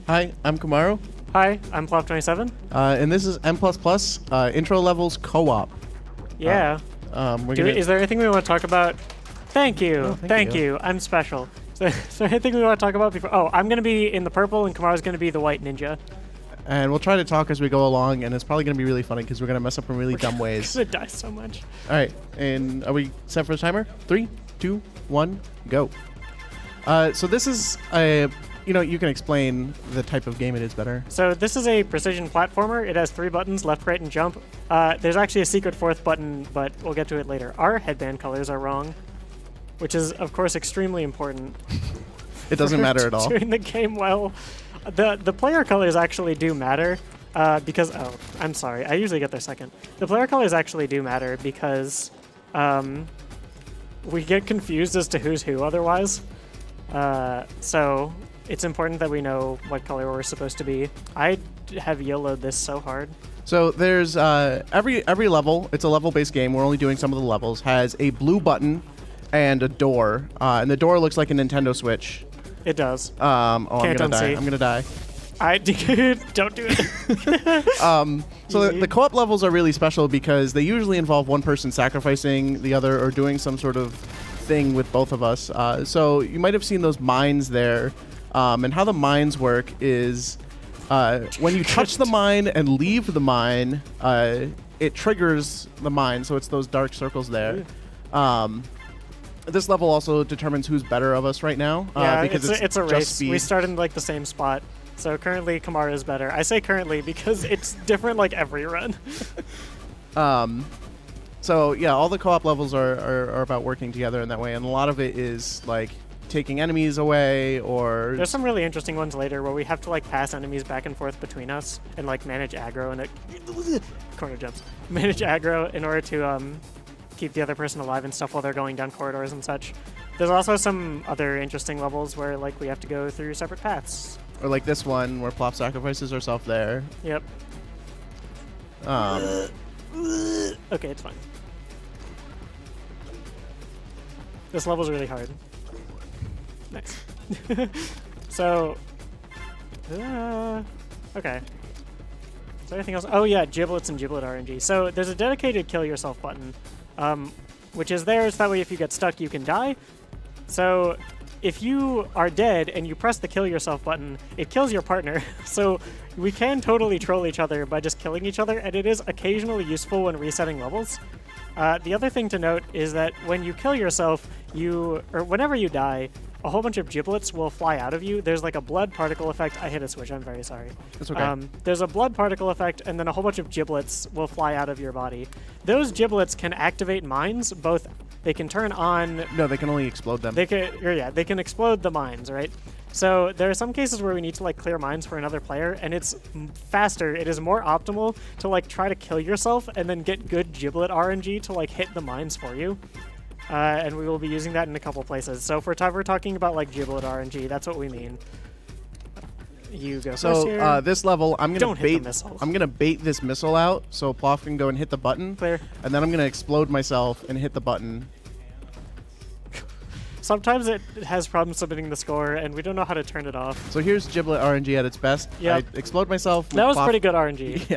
Hi, I'm Komaru, Hi, I'm plof27. and this is M++ Intro Levels Co-op. Yeah. Is there anything we want to talk about? Thank you. Oh, thank you. I'm special. So anything we want to talk about before? Oh, I'm going to be in the purple and Kamaru's going to be the white ninja. And we'll try to talk as we go along, and it's probably going to be really funny because we're going to mess up in really dumb ways. We're going to die so much. All right, and are we set for the timer? 3, 2, 1, go. So this is a... you can explain the type of game it is better. So this is a precision platformer. It has 3 buttons, left, right, and jump. There's actually a secret 4th button, but we'll get to it later. Our headband colors are wrong, which is, of course, extremely important. It doesn't matter at all. Doing the game well. The player colors actually do matter because... Oh, I'm sorry. I usually get there second. The player colors actually do matter because we get confused as to who's who otherwise. So... It's important that we know what color we're supposed to be. I have YOLO'd this so hard. So there's every level, it's a level-based game, we're only doing some of the levels, has a blue button and a door. And the door looks like a Nintendo Switch. It does. I'm gonna die. I'm gonna die. Don't do it. So the co-op levels are really special because they usually involve one person sacrificing the other or doing some sort of thing with both of us. So you might have seen those mines there. And how the mines work is when you touch the mine and leave the mine, it triggers the mine, so it's those dark circles there. This level also determines who's better of us right now. Yeah, because it's a just race. speed. We start in like the same spot. So currently Komaru is better. I say currently because it's different like every run. So yeah, all the co-op levels are about working together in that way, and a lot of it is like taking enemies away, or there's some really interesting ones later where we have to like pass enemies back and forth between us and like manage aggro and corner jumps, manage aggro in order to keep the other person alive and stuff while they're going down corridors and such. There's also some other interesting levels where like we have to go through separate paths. Or like this one where Plop sacrifices herself there. Yep. Okay, it's fine. This level's really hard. Nice. So, okay. Is there anything else? Oh yeah, giblets and giblet RNG. So there's a dedicated kill yourself button, which is there so that way if you get stuck you can die. So if you are dead and you press the kill yourself button, it kills your partner. So we can totally troll each other by just killing each other, and it is occasionally useful when resetting levels. The other thing to note is that when you kill yourself, or whenever you die, a whole bunch of giblets will fly out of you. There's like a blood particle effect. I hit a switch. I'm very sorry. That's okay. There's a blood particle effect, and then a whole bunch of giblets will fly out of your body. Those giblets can activate mines. Both they can turn on. No, they can only explode them. They can explode the mines, right? So there are some cases where we need to like clear mines for another player, and it's faster. It is more optimal to like try to kill yourself and then get good giblet RNG to like hit the mines for you. And we will be using that in a couple places. So if we're talking about like giblet RNG, that's what we mean. You go first here. So this level, I'm gonna Hit the missile. I'm gonna bait this missile out so Plof can go and hit the button. Clear. And then I'm gonna explode myself and hit the button. Sometimes it has problems submitting the score, and we don't know how to turn it off. So here's giblet RNG at its best. Yep. I explode myself. That was Plof. pretty good RNG.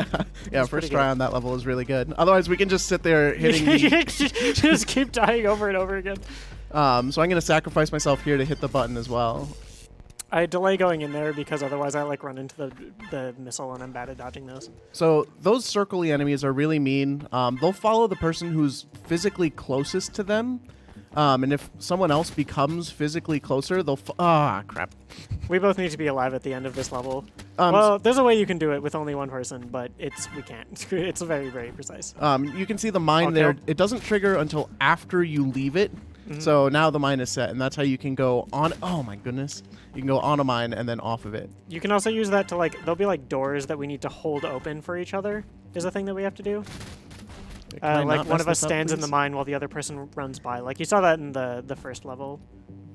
Yeah. First try on that level is really good. Otherwise, we can just sit there hitting. Just keep dying over and over again. So I'm gonna sacrifice myself here to hit the button as well. I delay going in there because otherwise I like run into the missile and I'm bad at dodging those. So those circly enemies are really mean. They'll follow the person who's physically closest to them. And if someone else becomes physically closer, they'll... crap. We both need to be alive at the end of this level. Well, there's a way you can do it with only one person, but we can't. It's very, very precise. You can see the mine there. It doesn't trigger until after you leave it. Mm-hmm. So now the mine is set, and that's how you can go on... Oh, my goodness. You can go on a mine and then off of it. You can also use that to, like... There'll be, like, doors that we need to hold open for each other, is a thing that we have to do. Like one of us stands in the mine while the other person runs by. Like you saw that in the first level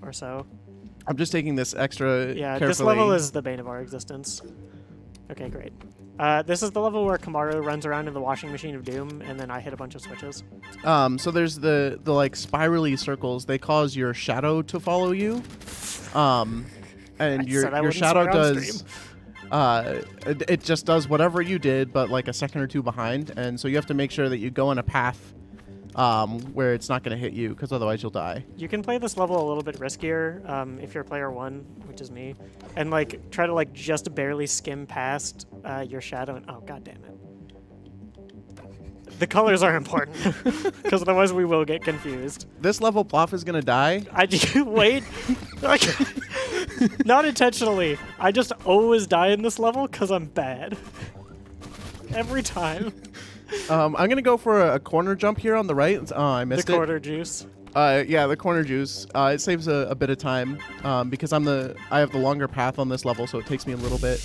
or so. I'm just taking this extra carefully. This level is the bane of our existence. Okay, great. This is the level where Komaru runs around in the washing machine of doom, and then I hit a bunch of switches. So there's the like spirally circles. They cause your shadow to follow you. And your shadow does it just does whatever you did, but like a second or two behind. And so you have to make sure that you go in a path where it's not going to hit you, because otherwise you'll die. You can play this level a little bit riskier if you're player 1, which is me, and like try to like just barely skim past your shadow. And oh, god damn it! The colors are important, because otherwise we will get confused. This level, Plof is going to die. Wait. Like, not intentionally. I just always die in this level because I'm bad. Every time. I'm going to go for a corner jump here on the right. Oh, I missed it. The corner juice. Yeah, the corner juice. It saves a bit of time because I have the longer path on this level, so it takes me a little bit.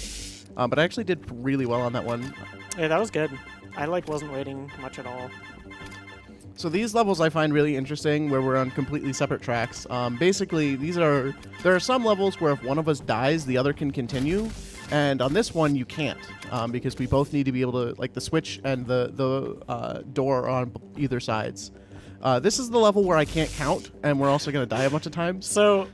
But I actually did really well on that one. Yeah, that was good. I like wasn't waiting much at all. So these levels I find really interesting, where we're on completely separate tracks. Basically, there are some levels where if one of us dies, the other can continue, and on this one you can't, because we both need to be able to, like, the switch and the door are on either sides. This is the level where I can't count, and we're also going to die a bunch of times. So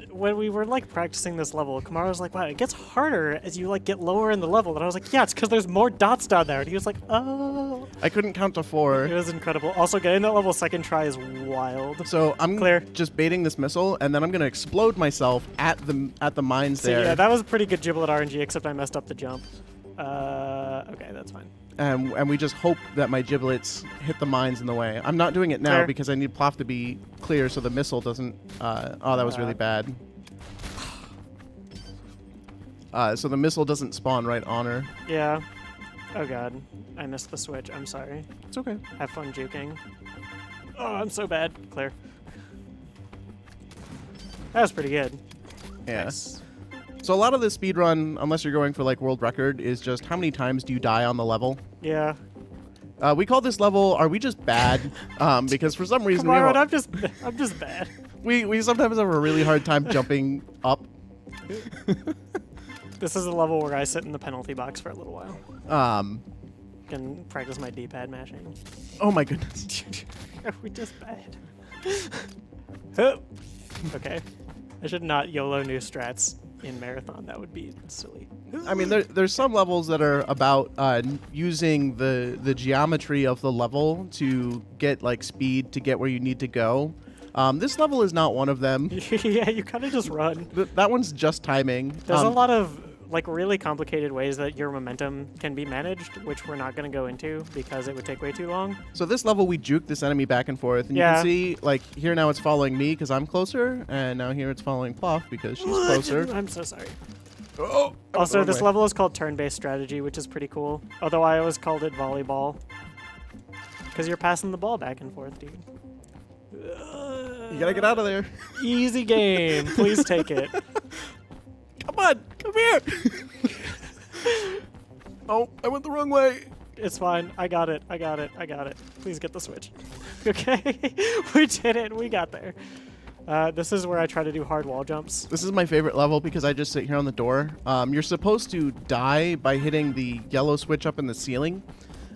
when we were like practicing this level, Komaru was like, wow, it gets harder as you like get lower in the level. And I was like, yeah, it's because there's more dots down there. And he was like, oh. I couldn't count to 4. It was incredible. Also, getting that level second try is wild. So I'm Clear. just baiting this missile, and then I'm going to explode myself at the mines there. Yeah, that was pretty good giblet RNG, except I messed up the jump. Okay, that's fine. And we just hope that my giblets hit the mines in the way. I'm not doing it now because I need Plof to be clear so the missile doesn't... oh, that was really bad. So the missile doesn't spawn right on her. Yeah. Oh god. I missed the switch. I'm sorry. It's okay. Have fun juking. Oh, I'm so bad. Clear. That was pretty good. Yeah. Nice. So a lot of the speedrun, unless you're going for like world record, is just how many times do you die on the level? Yeah. We call this level, are we just bad? Because for some reason I'm just bad. we sometimes have a really hard time jumping up. This is a level where I sit in the penalty box for a little while. Can practice my D-pad mashing. Oh my goodness. Are we just bad? Okay. I should not YOLO new strats in Marathon. That would be silly. I mean, there's some levels that are about using the geometry of the level to get like speed to get where you need to go. This level is not one of them. Yeah, you kind of just run. That one's just timing. There's a lot of like really complicated ways that your momentum can be managed, which we're not going to go into because it would take way too long. So this level, we juke this enemy back and forth, and you can see, like, here now it's following me because I'm closer, and now here it's following Plof because she's closer. I'm so sorry. Oh, also, this level is called turn-based strategy, which is pretty cool. Although I always called it volleyball because you're passing the ball back and forth, dude. You gotta get out of there. Easy game. Please take it. Come on, come here. Oh, I went the wrong way. It's fine. I got it. Please get the switch. Okay. We did it. We got there. This is where I try to do hard wall jumps. This is my favorite level because I just sit here on the door. You're supposed to die by hitting the yellow switch up in the ceiling,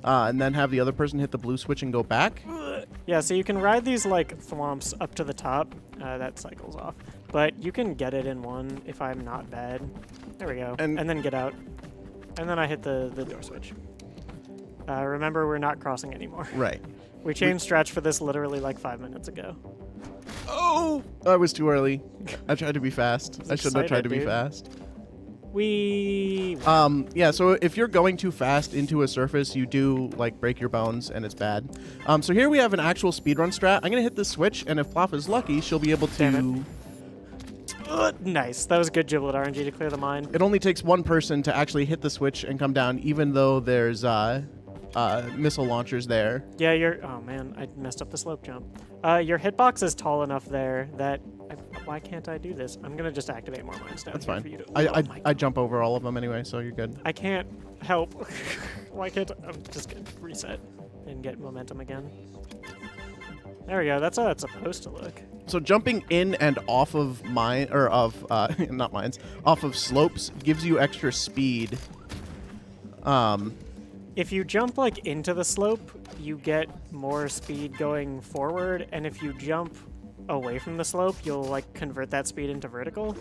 and then have the other person hit the blue switch and go back. Yeah, so you can ride these like thwomps up to the top. That cycles off. But you can get it in one if I'm not bad. There we go. And then get out. And then I hit the door switch. Remember, we're not crossing anymore. Right. We changed strats for this literally like 5 minutes ago. Oh! I was too early. I tried to be fast. I shouldn't have tried to be fast. Yeah, so if you're going too fast into a surface, you do like break your bones and it's bad. So here we have an actual speedrun strat. I'm gonna hit this switch, and if Plof is lucky, she'll be able to... Nice. That was good giblet RNG to clear the mine. It only takes one person to actually hit the switch and come down, even though there's missile launchers there. Yeah, oh man, I messed up the slope jump. Your hitbox is tall enough there that... why can't I do this? I'm gonna just activate more mines down. That's here fine. For you to, I jump over all of them anyway, so you're good. I can't help. Why can't I'm just gonna reset and get momentum again. There we go. That's how that's supposed to look. So jumping in and off of not mines, off of slopes gives you extra speed. If you jump like into the slope, you get more speed going forward, and if you jump away from the slope, you'll like convert that speed into vertical.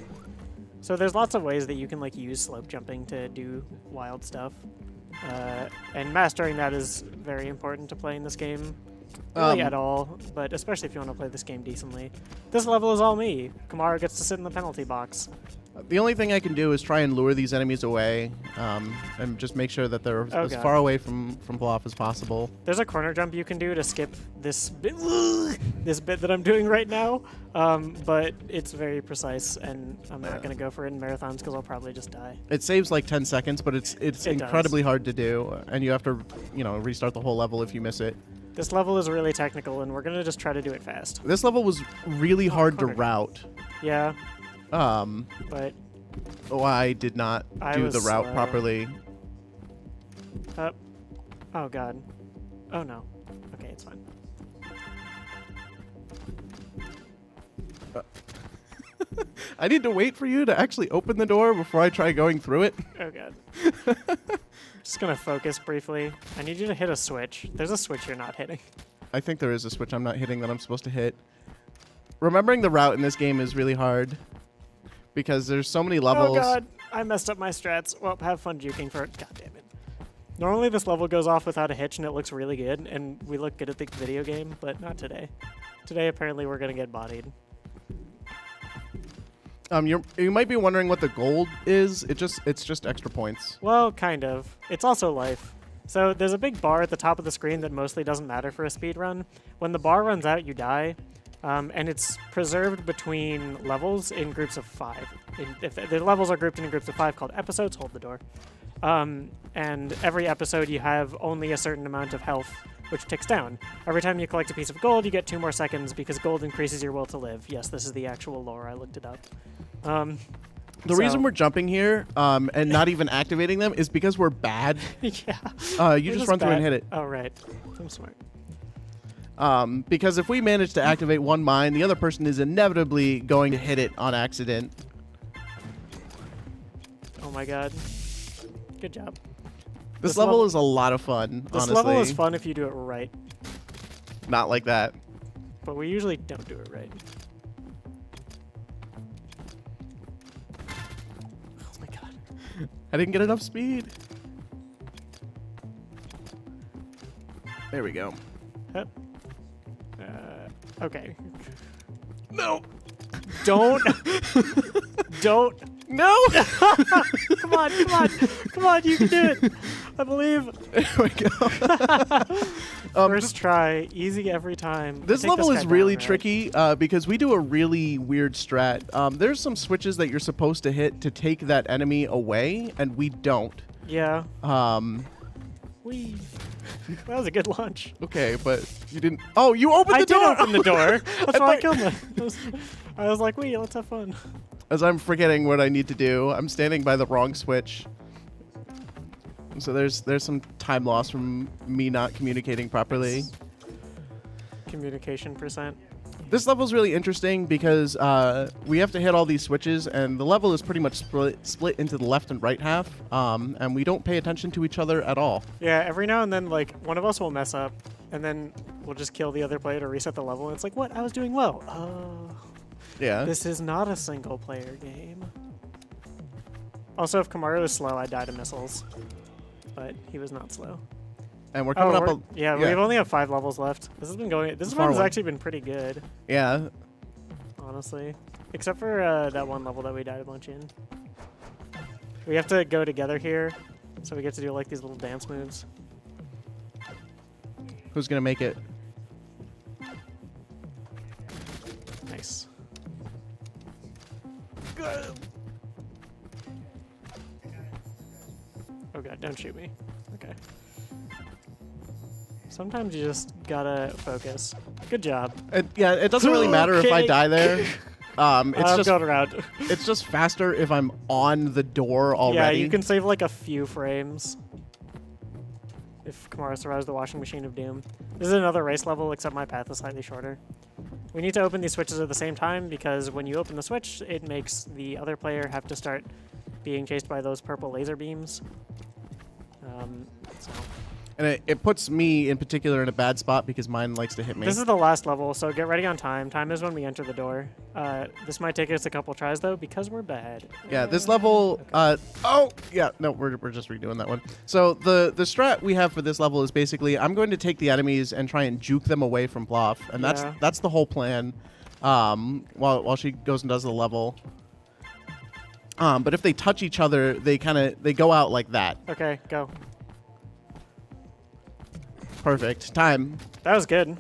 So there's lots of ways that you can like use slope jumping to do wild stuff. And mastering that is very important to playing this game. Really at all, but especially if you want to play this game decently. This level is all me. Komaru gets to sit in the penalty box. The only thing I can do is try and lure these enemies away, and just make sure that they're as God. far away from plof as possible. There's a corner jump you can do to skip this bit, that I'm doing right now, but it's very precise, and I'm not going to go for it in marathons because I'll probably just die. It saves like 10 seconds, but it's It incredibly hard to do, and you have to, restart the whole level if you miss it. This level is really technical, and we're going to just try to do it fast. This level was really hard to route. Yeah. But I did not do the route slow. properly. Oh god. Oh no. Okay, it's fine. I need to wait for you to actually open the door before I try going through it. Oh god. Just gonna focus briefly. I need you to hit a switch. There's a switch you're not hitting. I think there is a switch I'm not hitting that I'm supposed to hit. Remembering the route in this game is really hard because there's so many levels. Oh god, I messed up my strats. Well, have fun juking for it. God damn it. Normally this level goes off without a hitch and it looks really good, and we look good at the video game, but not today. Today apparently we're gonna get bodied. You might be wondering what the gold is. It's just extra points. Well, kind of. It's also life. So there's a big bar at the top of the screen that mostly doesn't matter for a speed run. When the bar runs out, you die. And it's preserved between levels in groups of 5. If the levels are grouped in groups of 5 called episodes, hold the door. And every episode you have only a certain amount of health, which ticks down. Every time you collect a piece of gold, you get 2 more seconds because gold increases your will to live. Yes, this is the actual lore. I looked it up. The reason we're jumping here and not even activating them is because we're bad. Yeah. You just run through and hit it. Oh, right. I'm smart. Because if we manage to activate one mine, the other person is inevitably going to hit it on accident. Oh my god. Good job. This level is a lot of fun, This honestly. level is fun if you do it right. Not like that. But we usually don't do it right. Oh my god. I didn't get enough speed. There we go. Yep. Okay. No. Don't. No. Come on, you can do it. I believe. There we go. First try, easy every time. This level is really tricky because we do a really weird strat. There's some switches that you're supposed to hit to take that enemy away, and we don't. Yeah. We. That was a good launch. Okay, but you didn't. Oh, you opened the door. I did open the door. That's why I killed him. I was like, wait, let's have fun. As I'm forgetting what I need to do, I'm standing by the wrong switch. So there's some time loss from me not communicating properly. Communication %. This level is really interesting because we have to hit all these switches, and the level is pretty much split into the left and right half, and we don't pay attention to each other at all. Yeah, every now and then, like, one of us will mess up, and then we'll just kill the other player to reset the level, and it's like, what? I was doing well. Oh. Yeah. This is not a single-player game. Also, if Komaru is slow, I die to missiles. But he was not slow. And we're coming up. Yeah, we only have 5 levels left. This has been going. This one has actually been pretty good. Yeah. Honestly, except for that one level that we died a bunch in. We have to go together here, so we get to do like these little dance moves. Who's gonna make it? Nice. Oh god, don't shoot me. Okay. Sometimes you just gotta focus. Good job. Yeah, it doesn't really matter if I die there. I'm going around. It's just faster if I'm on the door already. Yeah, you can save like a few frames if Komaru survives the washing machine of doom. This is another race level, except my path is slightly shorter. We need to open these switches at the same time because when you open the switch, it makes the other player have to start being chased by those purple laser beams. So. And it puts me in particular in a bad spot because mine likes to hit me. This is the last level, so get ready on time. Time is when we enter the door. This might take us a couple tries though because we're bad. Yeah, this level. Okay. Oh, yeah. No, we're just redoing that one. So the strat we have for this level is basically I'm going to take the enemies and try and juke them away from Plof, and that's the whole plan. While she goes and does the level. But if they touch each other, they go out like that. Okay, go. Perfect. Time. That was good.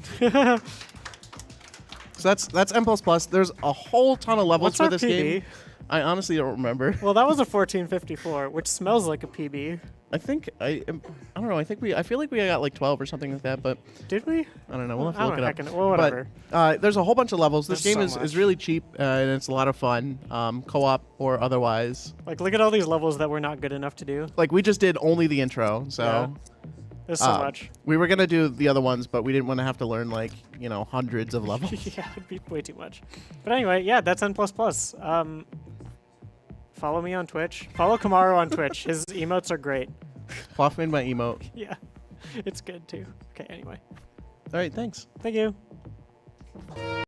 So that's M++. There's a whole ton of levels What's for our this PB? game. I honestly don't remember. Well, that was a 1454, which smells like a PB. I think I don't know. I feel like we got like 12 or something like that, but Did we? I don't know. We'll have to I look don't it up. Well, whatever. But there's a whole bunch of levels. This There's game so is much. really cheap and it's a lot of fun, co-op or otherwise. Like, look at all these levels that we're not good enough to do. Like we just did only the intro, so. Yeah. There's so much. We were gonna do the other ones, but we didn't want to have to learn like hundreds of levels. Yeah, it'd be way too much. But anyway, yeah, that's N++. Follow me on Twitch. Follow Komaru on Twitch. His emotes are great. Plof made my emote. Yeah, it's good too. Okay, anyway. All right, thanks. Thank you.